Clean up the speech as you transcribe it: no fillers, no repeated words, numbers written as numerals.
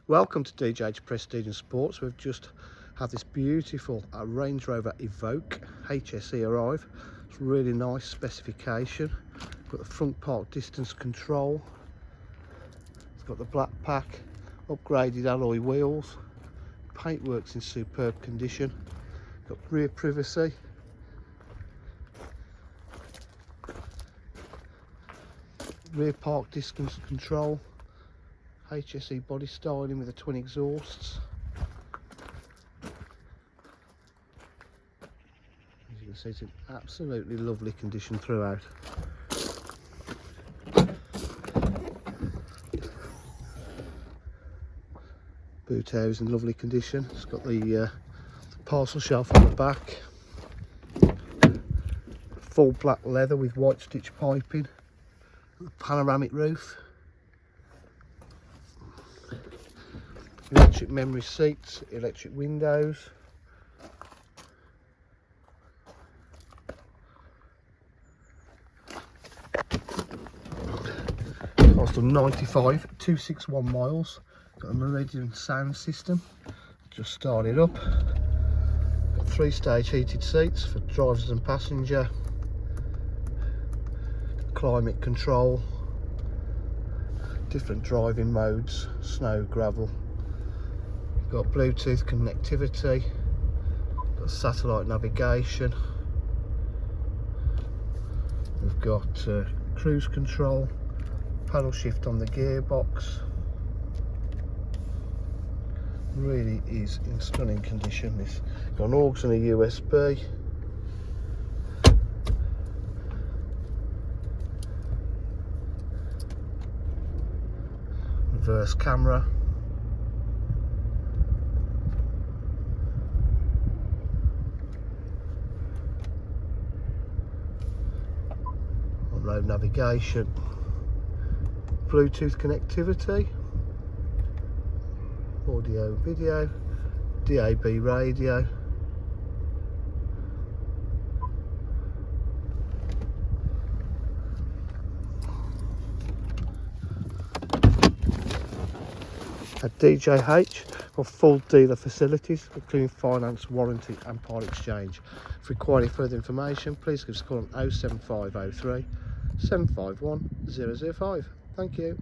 Welcome to DJ's Prestige and Sports. We've just had this beautiful Range Rover Evoque HSE arrive. It's really nice specification. Got the front park distance control. It's got the black pack, upgraded alloy wheels. Paintwork's in superb condition. Got rear privacy. Rear park distance control. HSE body styling with the twin exhausts. As you can see, it's in absolutely lovely condition throughout. Boot area is in lovely condition. It's got the parcel shelf on the back. Full black leather with white stitch piping. The panoramic roof. Electric memory seats, electric windows. Car's done 95,261 miles. Got a Meridian sound system. Just started up. Got 3-stage heated seats for drivers and passenger. Climate control. Different driving modes, snow, gravel. Got Bluetooth connectivity, got satellite navigation, we've got cruise control, paddle shift on the gearbox. Really is in stunning condition. This got an aux and a USB. Reverse camera. Road navigation, Bluetooth connectivity, audio video, DAB radio, at DJH for full dealer facilities including finance, warranty and part exchange. If you require any further information, please give us a call on 07503 751 005. Thank you.